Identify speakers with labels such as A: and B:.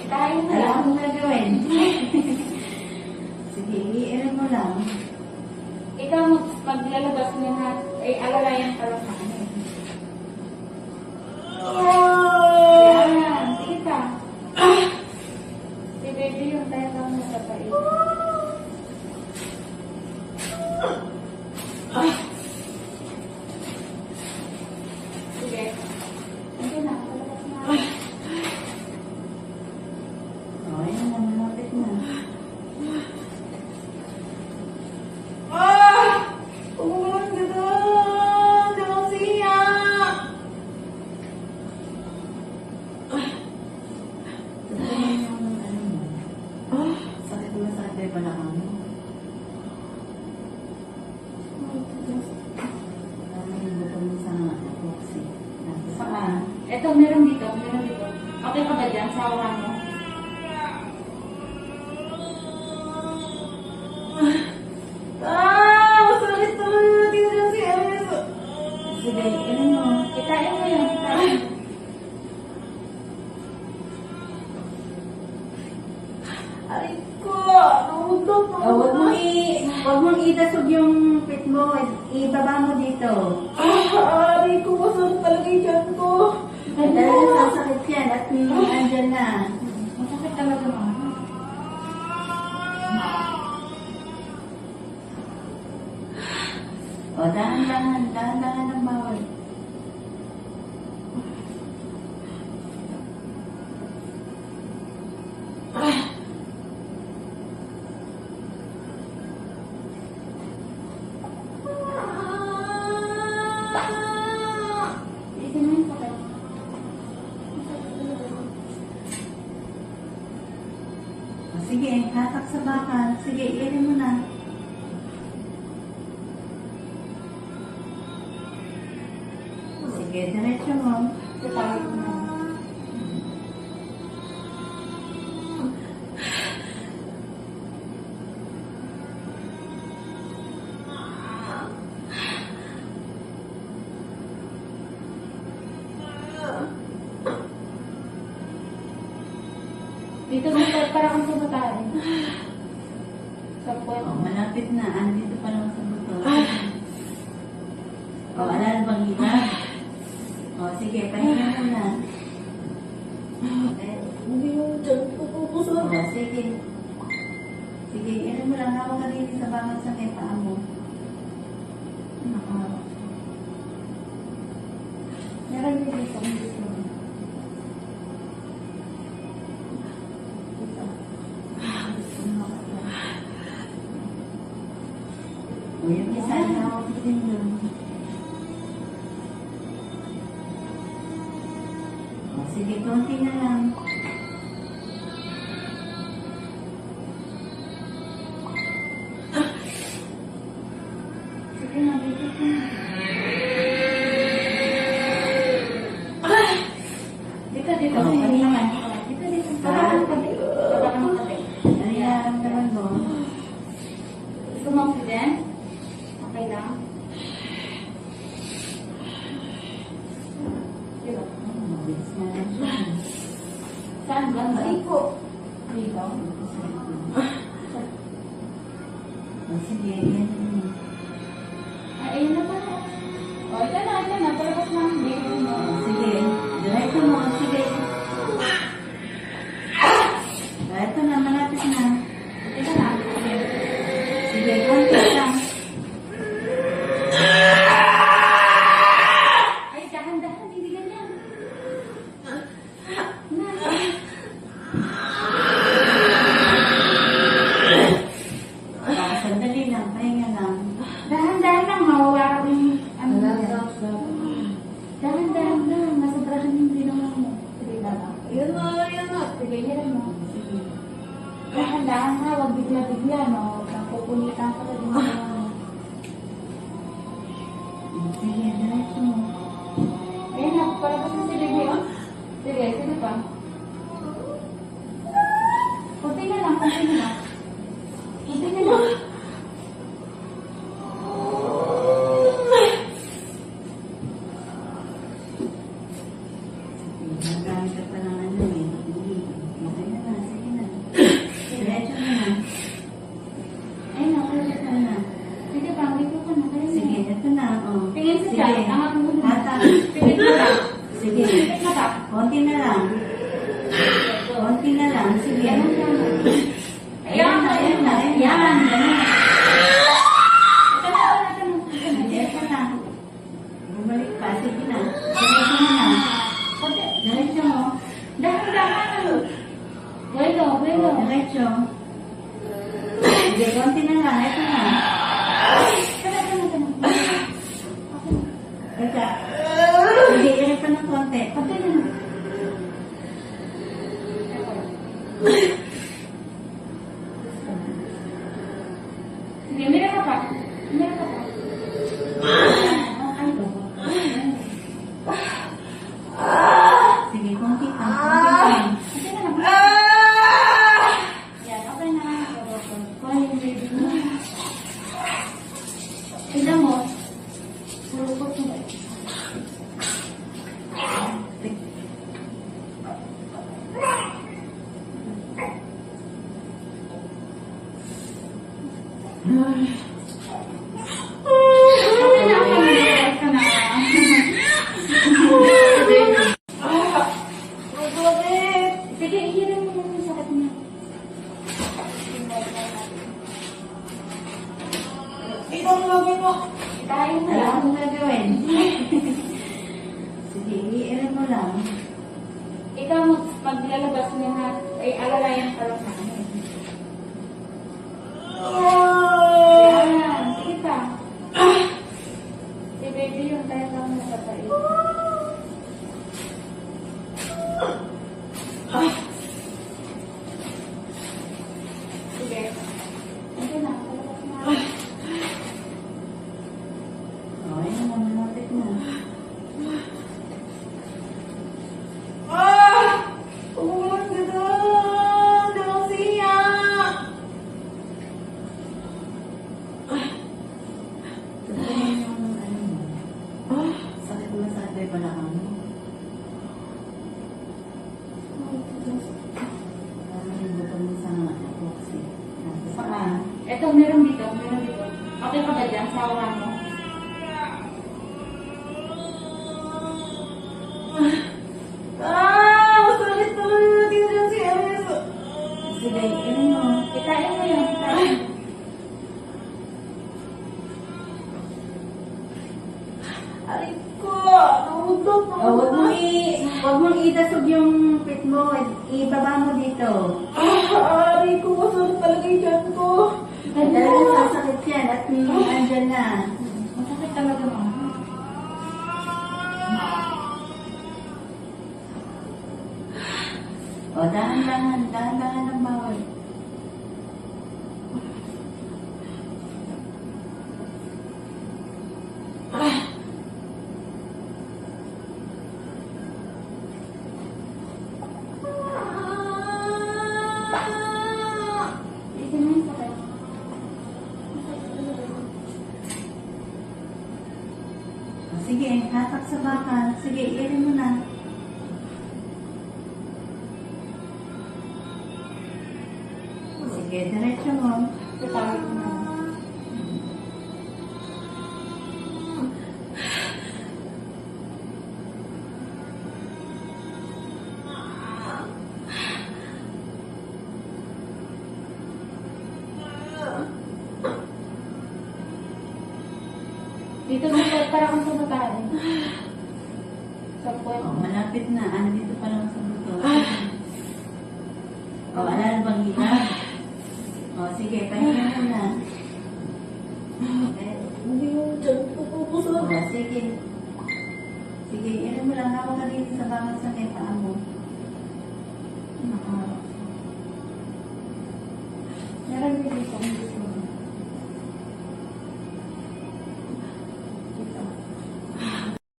A: Tayo na
B: Alam
A: lang.
B: mo na gawin. Sige, i-ano mo lang.
A: Ikaw maglalabas mo na. Ay, alalayan ka lang sa akin. Yan. Sige pa. Si baby yung tayo lang nasa paig. Sige. Ito na. Palabas na.
B: O, ayan na, malapit na. Sakit mo, sakit ba yung balakang mo? Parang yung butong mo sa epoxy. Nasa saan?
A: Ito, meron dito. Meron dito. Okay ka ba dyan sa aura mo?
B: Sakit naman natin na si Alice. Sige, ano mo?
A: Kitain mo yun. Kitain mo.
B: Aray ko! Huwag mong idasog yung pit mo. Ibaba mo dito.
C: Aray ko, masarap talaga yung tiyan ko.
B: Talaga sasakit yan at andyan na.
A: Masakit talaga mga.
B: O, dahan-dahan ang bawal.
A: Isin mo yung sakit.
B: O, sige, hatak sa bakal. Sige, irin mo na. Sige, diretso mo.
A: Kitain mo na. Dito mo para kang sumatahin. Sa puwet.
B: O, malapit na. Andito pa lang sa buto. O, alala bang ina? O, sige, pahinga mo na.
C: Hindi yung tiyan ko po
B: O, sige. Sige, irin mo lang. Hawak ka din sa bakal sa may paa mo.
A: Nakahawak. Meron din dito. Dito.
B: O, yung isa, hawak din yun. O, sige, konti na lang.
A: Sige na, dito ka. Dito, dito.
B: Okay.
A: Dito naman. Dito, dito. Baba ka ng tabi. Baba ka ng tabi.
B: Ano yung nararamdaman mo?
A: Gusto mo oxygen? Okay lang. Diba?
B: Mabilis na lang siya.
A: Saan ba? Dito. Dito.
B: O, sige, yan.
A: Ay, ayun na pala. O, ito na, ito na. Palabas na. Dito mo.
B: Sige, diretso mo. Sige. Ito na, malapit na.
A: Ito na.
B: Sige, konti lang.
A: Ay, dahan-dahan. Hindi ganyan. Na.
B: Sandali lang, pahinga lang.
A: Dahan-dahan lang. Mawawara ko yung ano.
B: Wala.
A: Dahan-dahan lang. Masobrahan yung ginawa mo. Sige na lang.
C: Ayan na, ayan na.
A: Sige, hiram mo.
B: Sige.
A: Dahan-dahan ha. Huwag bigla-bigla, no? Napupulitan ka na din mo.
B: Sige, diretso mo.
A: Ayun na. Palabas na si Baby, oh. Sige, sige pa. Kunti na lang, kunti na lang. Kunti na lang.
B: Nagamit ka pa ng ano eh. Hindi. Okay na.
A: Bueno, bueno.
B: Diretso. Sige, konti na lang. Ito na.
A: Tara, tara, tara.
B: Ika. Sige, irit pa ng konti.
A: Pati na. Hindi, meron ka pa. Meron ka pa.
B: Sige, konti pa. Konti pa.
A: Pati na. Yan, okay na. Kuha yung baby mo. Tignan mo. Pulupot mo. Okay na, okay na. Sige, ihirin mo yung sakit niya.
C: Ito ang gagawin mo.
A: Itayin mo
B: Alam
A: lang.
B: kong gagawin. Sige, iirin mo lang.
A: Ikaw, maglalabas mo na, ay alalayan ka lang sa akin. Yan, sige pa. Si baby yun, tayo lang natapain. Sige. Ito na, palabas na.
B: O, ayun na, malapit na.
C: Umulan ka doon. Lucia.
B: Tutunin yung ano mo. Sakit mo sa atin pala ka mo. Parang yung buto mo sa epoxy. Nasa saan?
A: Ito, meron dito, meron dito. Okay ka ba dyan? Sawa mo.
C: Masakit naman natin dyan si Aris.
B: Sige, iirin mo.
A: Itain mo yun, itain mo.
C: Aray ko. Nahudot.
B: Huwag mong idasog yung pit mo. Ibaba mo dito.
C: Aray ko. Masakit talaga yung dyan ko.
B: Talagang sasakit yan at andyan na.
A: Masakit talaga mo.
B: O, dahan-dahan ng bawal.
A: Dito na yung sakit.
B: O, sige, hatak sa baka. Sige, iirin mo na. Sige, diretso mo.
A: Itain mo na. Dito para kung sumatahin. Sa point.
B: O, malapit na. Ano dito pa lang sa buto. O, alala bang hirap? O, sige, pahinga mo na.
C: Hindi yung dyan ko.
B: O, sige. Sige, iirin mo lang. Hawak ka dito sa bawat sakit.